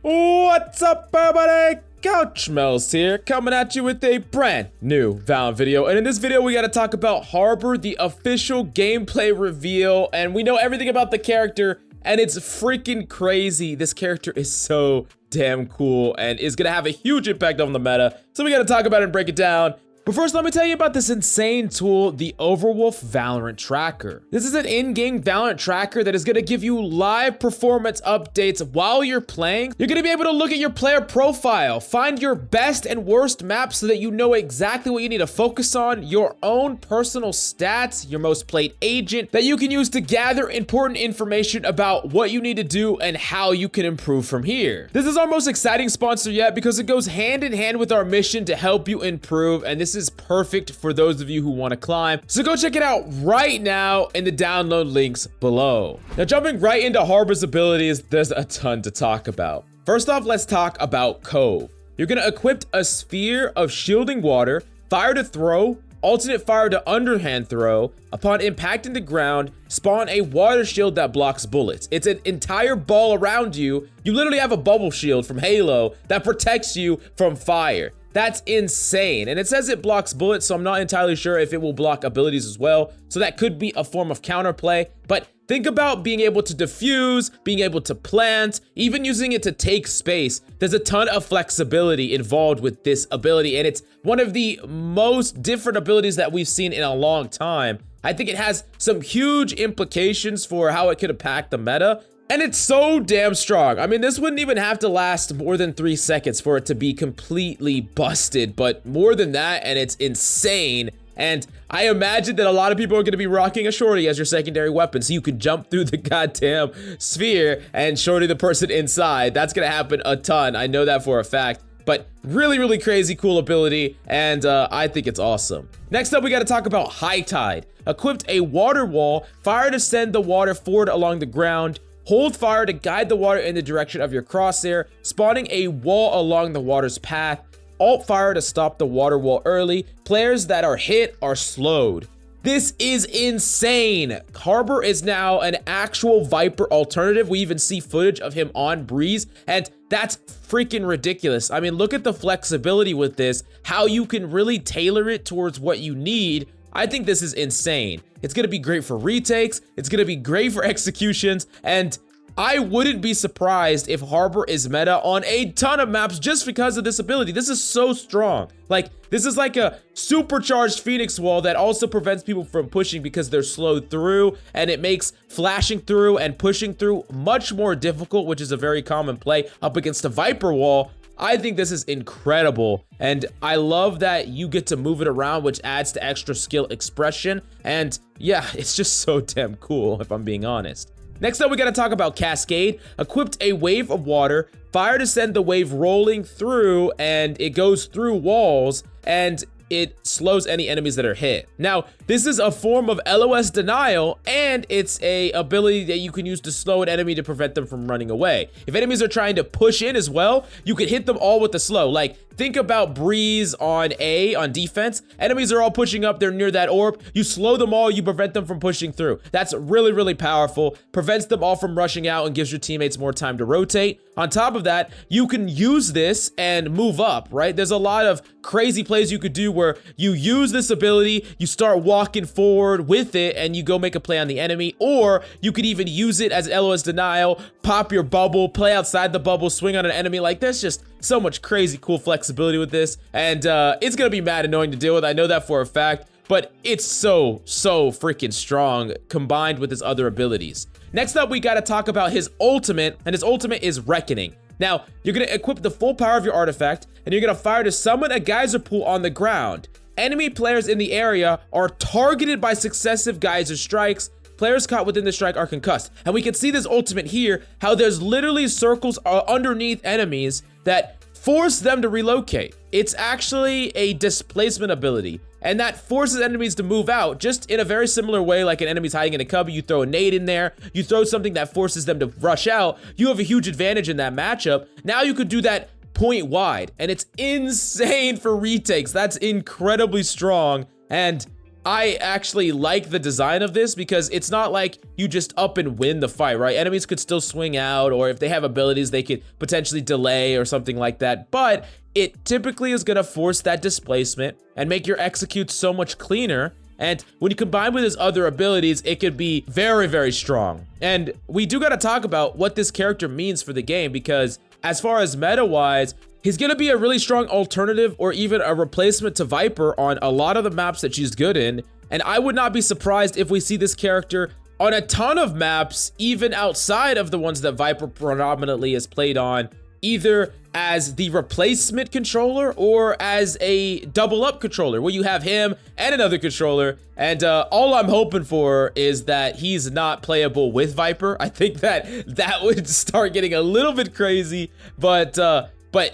What's up, everybody? Couchmells here, coming at you with a brand new Valorant video. And in this video, we got to talk about Harbor, the official gameplay reveal. And we know everything about the character, and it's freaking crazy. This character is so damn cool and is going to have a huge impact on the meta. So we got to talk about it and break it down. But first, let me tell you about this insane tool, the Overwolf Valorant Tracker. This is an in-game Valorant tracker that is going to give you live performance updates while you're playing. You're going to be able to look at your player profile, find your best and worst maps so that you know exactly what you need to focus on, your own personal stats, your most played agent that you can use to gather important information about what you need to do and how you can improve from here. This is our most exciting sponsor yet because it goes hand in hand with our mission to help you improve, and this is perfect for those of you who want to climb. So go check it out right now in the download links below. Now, jumping right into Harbor's abilities, there's a ton to talk about. First off, let's talk about Cove. You're gonna equip a sphere of shielding water, fire to throw, alternate fire to underhand throw. Upon impacting the ground, spawn a water shield that blocks bullets. It's an entire ball around you. You literally have a bubble shield from Halo that protects you from fire. That's insane. And it says it blocks bullets, so I'm not entirely sure if it will block abilities as well. So that could be a form of counterplay. But think about being able to defuse, being able to plant, even using it to take space. There's a ton of flexibility involved with this ability, and it's one of the most different abilities that we've seen in a long time. I think it has some huge implications for how it could impact the meta. And it's so damn strong. I mean, this wouldn't even have to last more than 3 seconds for it to be completely busted, but more than that, and it's insane. And I imagine that a lot of people are gonna be rocking a shorty as your secondary weapon, so you could jump through the goddamn sphere and shorty the person inside. That's gonna happen a ton, I know that for a fact. But really, really crazy cool ability, and I think it's awesome. Next up, we gotta talk about High Tide. Equipped a water wall, fire to send the water forward along the ground, hold fire to guide the water in the direction of your crosshair, spawning a wall along the water's path, alt fire to stop the water wall early. Players that are hit are slowed. This is insane. Harbor is now an actual Viper alternative. We even see footage of him on Breeze, and that's freaking ridiculous. I mean, look at the flexibility with this, how you can really tailor it towards what you need. I think this is insane. It's gonna be great for retakes, it's gonna be great for executions, and I wouldn't be surprised if Harbor is meta on a ton of maps just because of this ability. This is so strong. Like, this is like a supercharged Phoenix wall that also prevents people from pushing because they're slowed through, and it makes flashing through and pushing through much more difficult, which is a very common play up against a Viper wall. I think this is incredible, and I love that you get to move it around, which adds to extra skill expression, and yeah, it's just so damn cool, if I'm being honest. Next up, we gotta talk about Cascade. Equipped a wave of water, fire to send the wave rolling through, and it goes through walls, and it slows any enemies that are hit. Now, this is a form of LOS denial, and it's a ability that you can use to slow an enemy to prevent them from running away. If enemies are trying to push in as well, you could hit them all with the slow. Like, think about Breeze on A, on defense. Enemies are all pushing up, they're near that orb. You slow them all, you prevent them from pushing through. That's really, really powerful. Prevents them all from rushing out and gives your teammates more time to rotate. On top of that, you can use this and move up, right? There's a lot of crazy plays you could do where you use this ability, you start walking forward with it, and you go make a play on the enemy, or you could even use it as LOS denial, pop your bubble, play outside the bubble, swing on an enemy. Like, there's just so much crazy cool flexibility with this, and it's gonna be mad annoying to deal with. I know that for a fact, but it's so freaking strong combined with his other abilities. Next up, we gotta talk about his ultimate, and his ultimate is Reckoning. Now, you're gonna equip the full power of your artifact, and you're gonna fire to summon a geyser pool on the ground. Enemy players in the area are targeted by successive geyser strikes. Players caught within the strike are concussed. And we can see this ultimate here, how there's literally circles underneath enemies that force them to relocate. It's actually a displacement ability, and that forces enemies to move out just in a very similar way. Like an enemy's hiding in a cubby, you throw a nade in there, you throw something that forces them to rush out, you have a huge advantage in that matchup. Now you could do that point wide, and it's insane for retakes. That's incredibly strong, and I actually like the design of this because it's not like you just up and win the fight, right? Enemies could still swing out, or if they have abilities, they could potentially delay or something like that. But it typically is gonna force that displacement and make your execute so much cleaner. And when you combine with his other abilities, it could be very, very strong. And we do gotta talk about what this character means for the game, because as far as meta-wise, he's gonna be a really strong alternative or even a replacement to Viper on a lot of the maps that she's good in. And I would not be surprised if we see this character on a ton of maps, even outside of the ones that Viper predominantly is played on, either as the replacement controller or as a double up controller where you have him and another controller. And all I'm hoping for is that he's not playable with Viper. I think that would start getting a little bit crazy, but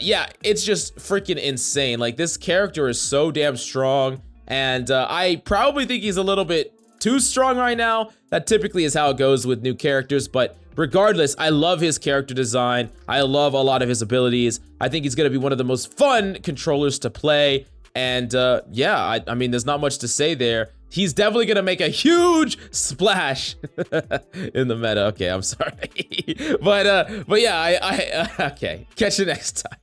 yeah, it's just freaking insane. Like, this character is so damn strong, and I probably think he's a little bit too strong right now. That typically is how it goes with new characters, but regardless, I love his character design. I love a lot of his abilities. I think he's gonna be one of the most fun controllers to play, and yeah, I mean, there's not much to say there. He's definitely gonna make a huge splash in the meta. Okay, I'm sorry. but yeah, okay. Catch you next time.